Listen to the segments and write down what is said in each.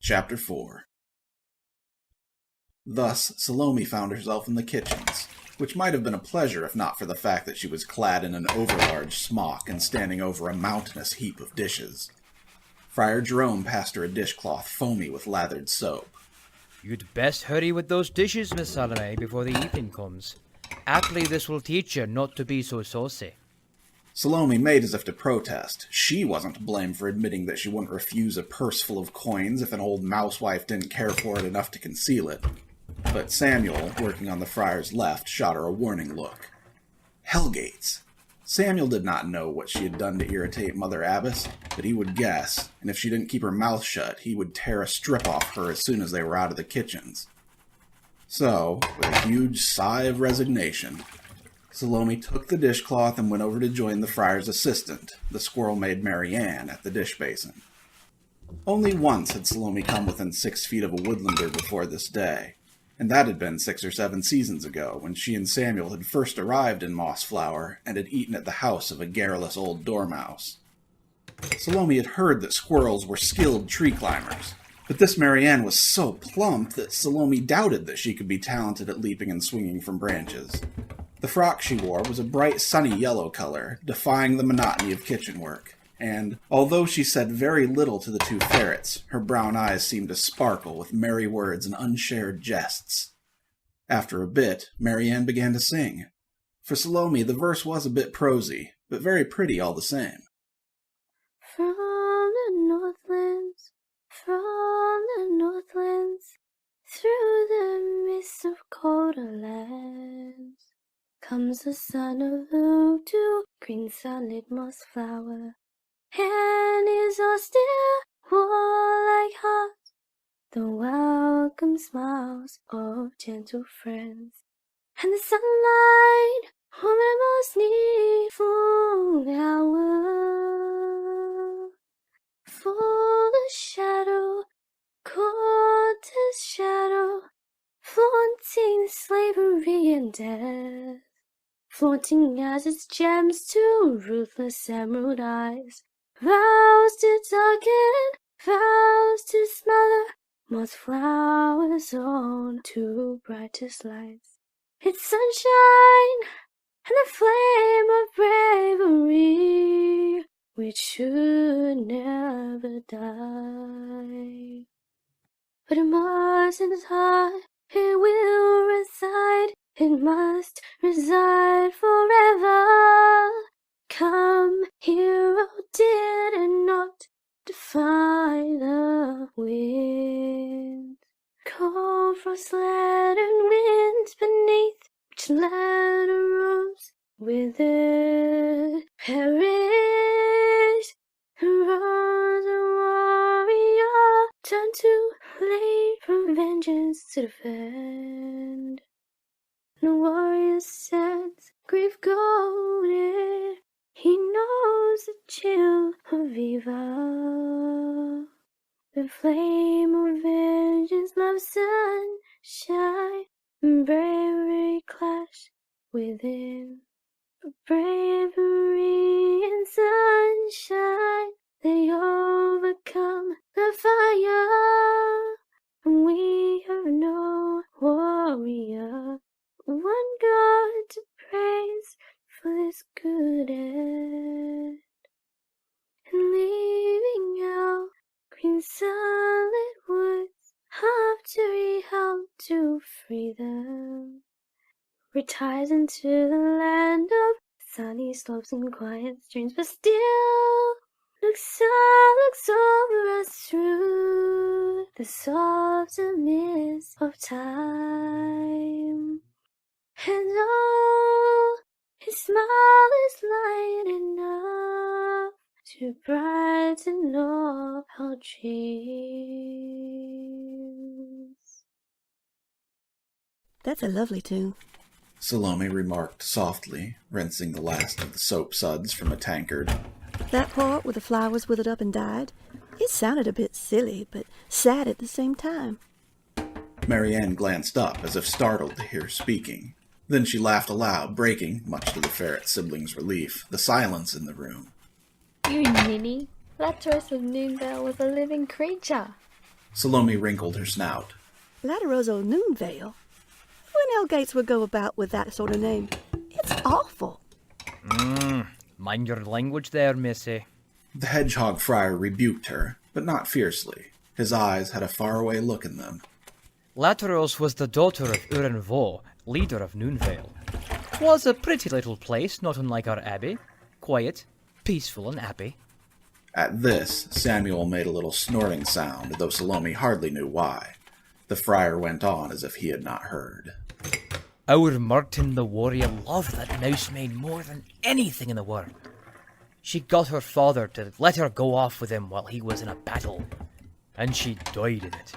Chapter 4. Thus, Salome found herself in the kitchens, which might have been a pleasure if not for the fact that she was clad in an overlarge smock and standing over a mountainous heap of dishes. Friar Jerome passed her a dishcloth foamy with lathered soap. You'd best hurry with those dishes, Miss Salome, before the evening comes. Aptly this will teach you not to be so saucy. Salome made as if to protest. She wasn't to blame for admitting that she wouldn't refuse a purse full of coins if an old mousewife didn't care for it enough to conceal it. But Samuel, working on the friar's left, shot her a warning look. Hellgates! Samuel did not know what she had done to irritate Mother Abbess, but he would guess, and if she didn't keep her mouth shut, he would tear a strip off her as soon as they were out of the kitchens. So, with a huge sigh of resignation, Salome took the dishcloth and went over to join the friar's assistant, the squirrel-maid Marianne, at the dish basin. Only once had Salome come within 6 feet of a woodlander before this day, and that had been 6 or 7 seasons ago, when she and Samuel had first arrived in Mossflower and had eaten at the house of a garrulous old dormouse. Salome had heard that squirrels were skilled tree climbers, but this Marianne was so plump that Salome doubted that she could be talented at leaping and swinging from branches. The frock she wore was a bright sunny yellow color, defying the monotony of kitchen work, and, although she said very little to the 2 ferrets, her brown eyes seemed to sparkle with merry words and unshared jests. After a bit, Marianne began to sing. For Salome, the verse was a bit prosy, but very pretty all the same. From the northlands, through the mist of colder lands, comes the son of Ludu, green sunlit moss flower, and his austere warlike heart, the welcome smiles of gentle friends, and the sunlight on the most needful hour, for the shadow, gorgeous shadow, flaunting slavery and death, flaunting as its gems to ruthless emerald eyes, vows to darken, vows to smother, moss flowers on to brightest lights. It's sunshine and the flame of bravery, which should never die. But in Marston's heart it will reside, it must reside forever. Come, hero, did not defy the wind. Cold frost-laden winds beneath which led a rose withered, perished. The rose a warrior turned to blade from vengeance to defend. The warrior sets grief golden, he knows the chill of evil. The flame of vengeance, love, sunshine, and bravery clash within. For bravery and sunshine, they overcome the fire. And we have no warrior, one God to praise for this good end. And leaving out green sunlit woods, up to help to free them, retires into the land of sunny slopes and quiet streams, but still looks over us through the softer mist of time. And oh, his smile is light enough to brighten all our dreams. That's a lovely tune, Salome remarked softly, rinsing the last of the soap suds from a tankard. That part where the flowers withered up and died, it sounded a bit silly, but sad at the same time. Marianne glanced up as if startled to hear her speaking. Then she laughed aloud, breaking, much to the ferret siblings' relief, the silence in the room. You ninny, that dress of Noonvale was a living creature. Salome wrinkled her snout. Lattero's Noonvale? Who in Elgates would go about with that sort of name? It's awful. Mind your language there, missy. The hedgehog friar rebuked her, but not fiercely. His eyes had a faraway look in them. Latteros was the daughter of Uren Vo, leader of Noonvale. 'Twas a pretty little place, not unlike our abbey. Quiet, peaceful, and happy. At this, Samuel made a little snorting sound, though Salome hardly knew why. The friar went on as if he had not heard. Our Martin the warrior loved that mousemaid more than anything in the world. She got her father to let her go off with him while he was in a battle, and she died in it.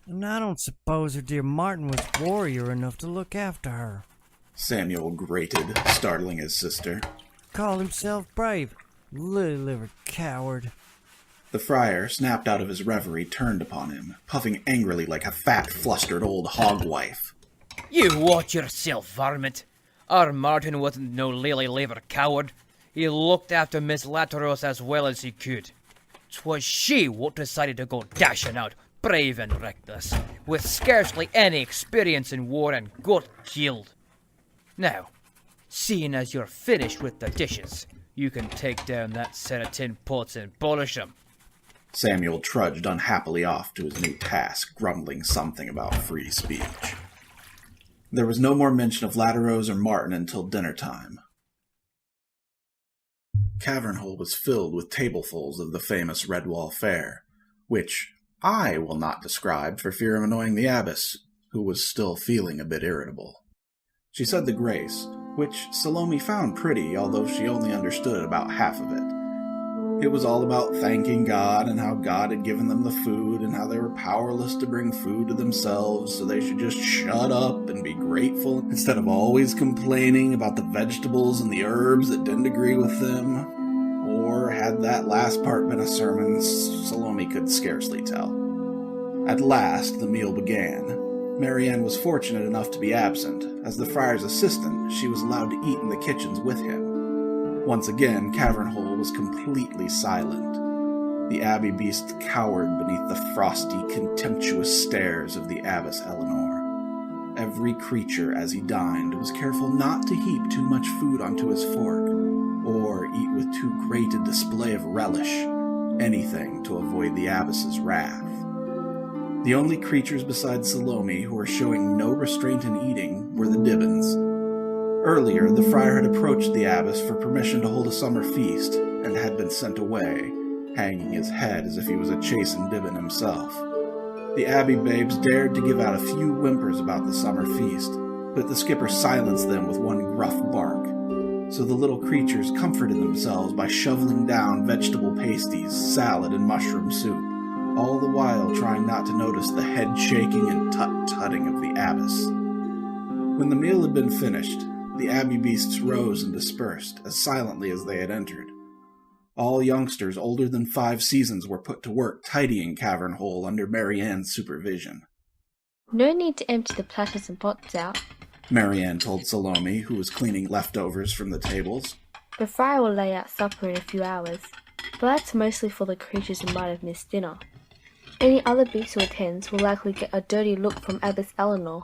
And I don't suppose her dear Martin was warrior enough to look after her. Samuel grated, startling his sister. Called himself brave. Lily-livered coward. The friar, snapped out of his reverie, turned upon him, puffing angrily like a fat, flustered old hogwife. You watch yourself, varmint. Our Martin wasn't no lily-liver coward. He looked after Miss Latteros as well as he could. 'Twas she what decided to go dashing out, brave and reckless, with scarcely any experience in war and got killed. Now, seeing as you're finished with the dishes, you can take down that set of tin pots and polish 'em. Samuel trudged unhappily off to his new task, grumbling something about free speech. There was no more mention of Latteros or Martin until dinner time. Cavernhole was filled with tablefuls of the famous Redwall fare, which I will not describe for fear of annoying the Abbess, who was still feeling a bit irritable. She said the grace, which Salome found pretty, although she only understood about half of it. It was all about thanking God and how God had given them the food and how they were powerless to bring food to themselves, so they should just shut up and be grateful instead of always complaining about the vegetables and the herbs that didn't agree with them. Or had that last part been a sermon, Salome could scarcely tell. At last, the meal began. Marianne was fortunate enough to be absent. As the friar's assistant, she was allowed to eat in the kitchens with him. Once again, Cavernhole was completely silent. The abbey beast cowered beneath the frosty, contemptuous stares of the Abbess Elinor. Every creature, as he dined, was careful not to heap too much food onto his fork, or eat with too great a display of relish, anything to avoid the Abbess's wrath. The only creatures besides Salome who were showing no restraint in eating were the Dibbins. Earlier, the friar had approached the Abbess for permission to hold a summer feast, and had been sent away, hanging his head as if he was a chastened Dibbin himself. The abbey babes dared to give out a few whimpers about the summer feast, but the skipper silenced them with one gruff bark. So the little creatures comforted themselves by shoveling down vegetable pasties, salad, and mushroom soup, all the while trying not to notice the head-shaking and tut-tutting of the Abbess. When the meal had been finished, the abbey beasts rose and dispersed, as silently as they had entered. All youngsters older than 5 seasons were put to work tidying Cavernhole under Marianne's supervision. No need to empty the platters and pots out. Marianne told Salome, who was cleaning leftovers from the tables. The friar will lay out supper in a few hours, but that's mostly for the creatures who might have missed dinner. Any other beast who attends will likely get a dirty look from Abbess Elinor.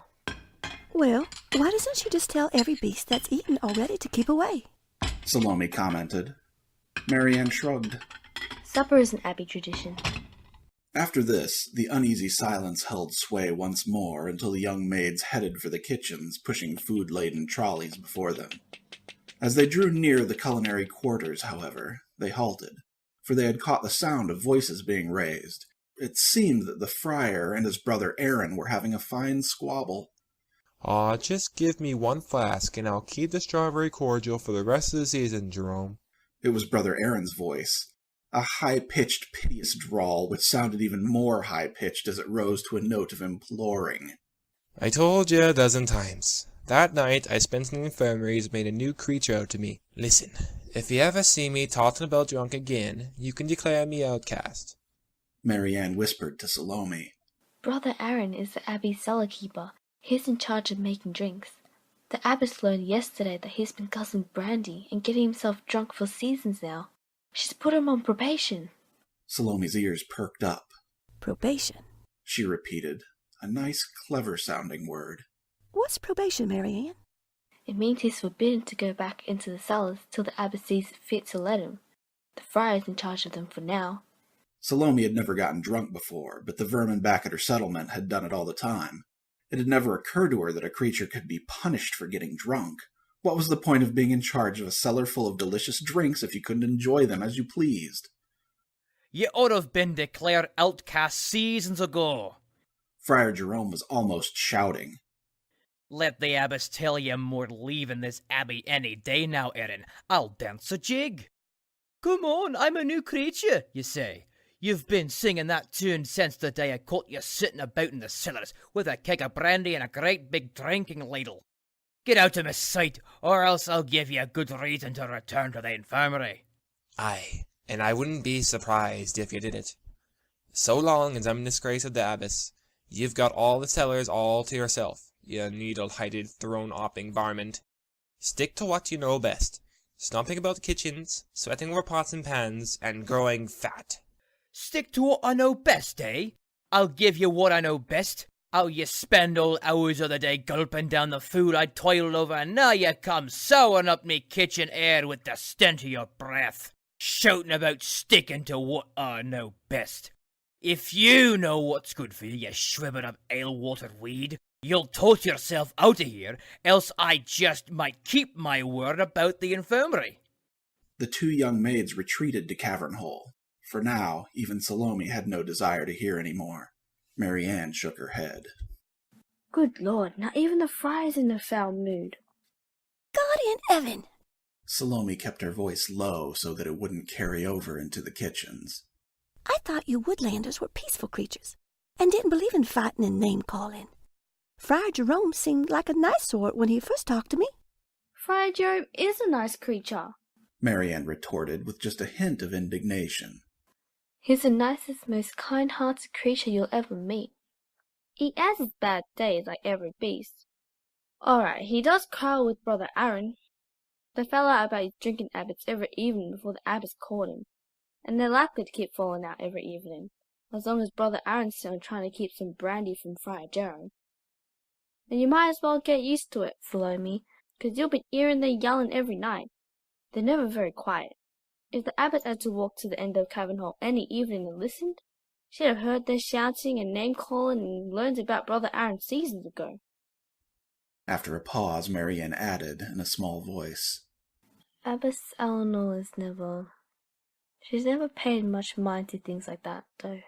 Well, why doesn't she just tell every beast that's eaten already to keep away? Salome commented. Marianne shrugged. Supper is an abbey tradition. After this, the uneasy silence held sway once more until the young maids headed for the kitchens, pushing food-laden trolleys before them. As they drew near the culinary quarters, however, they halted, for they had caught the sound of voices being raised. It seemed that the friar and his brother Aaron were having a fine squabble. Aw, just give me 1 flask, and I'll keep the strawberry cordial for the rest of the season, Jerome. It was Brother Aaron's voice, a high-pitched, piteous drawl which sounded even more high-pitched as it rose to a note of imploring. I told you a dozen times. That night I spent in the infirmaries made a new creature out of me. Listen, if you ever see me talking about drunk again, you can declare me outcast. Marianne whispered to Salome. Brother Aaron is the abbey's cellar keeper. He's in charge of making drinks. The abbess learned yesterday that he's been guzzling brandy and getting himself drunk for seasons now. She's put him on probation. Salome's ears perked up. Probation? she repeated, a nice, clever-sounding word. What's probation, Marianne? It means he's forbidden to go back into the cellars till the Abbess sees fit to let him. The Friar's in charge of them for now. Salome had never gotten drunk before, but the vermin back at her settlement had done it all the time. It had never occurred to her that a creature could be punished for getting drunk. What was the point of being in charge of a cellar full of delicious drinks if you couldn't enjoy them as you pleased? You ought to have been declared outcast seasons ago. Friar Jerome was almost shouting. Let the Abbess tell you more leaving this abbey any day now, Erin. I'll dance a jig. Come on, I'm a new creature, you say. You've been singing that tune since the day I caught you sitting about in the cellars with a keg of brandy and a great big drinking ladle. Get out of my sight, or else I'll give you a good reason to return to the infirmary. Aye, and I wouldn't be surprised if you did it. So long as I'm in disgrace of the Abbess, you've got all the cellars all to yourself, you needle-hided, throne-opping varmint. Stick to what you know best, stomping about the kitchens, sweating over pots and pans, and growing fat. Stick to what I know best, eh? I'll give you what I know best. How you spend all hours of the day gulping down the food I toiled over, and now you come soughing up me kitchen air with the stench of your breath, shouting about sticking to what I know best. If you know what's good for you, you shriveled up ale-watered weed, you'll tote yourself out of here, else I just might keep my word about the infirmary. The two young maids retreated to Cavern Hole. For now, even Salome had no desire to hear any more. Marianne shook her head. Good Lord, not even the Friar's in a foul mood. God in heaven! Salome kept her voice low so that it wouldn't carry over into the kitchens. I thought you woodlanders were peaceful creatures, and didn't believe in fighting and name-calling. Friar Jerome seemed like a nice sort when he first talked to me. Friar Jerome is a nice creature. Marianne retorted with just a hint of indignation. He's the nicest, most kind-hearted creature you'll ever meet. He has his bad days like every beast. Alright, he does quarrel with Brother Aaron. They fell out about his drinking habits every evening before the Abbess caught him, and they're likely to keep falling out every evening, as long as Brother Aaron's still trying to keep some brandy from Friar Jerome. And you might as well get used to it, Salome, 'cause you'll be hearing their yelling every night. They're never very quiet. If the Abbess had to walk to the end of Cavern Hole any evening and listened, she'd have heard their shouting and name-calling and learned about Brother Aaron seasons ago. After a pause, Marianne added in a small voice. Abbess Elinor she's never paid much mind to things like that, though.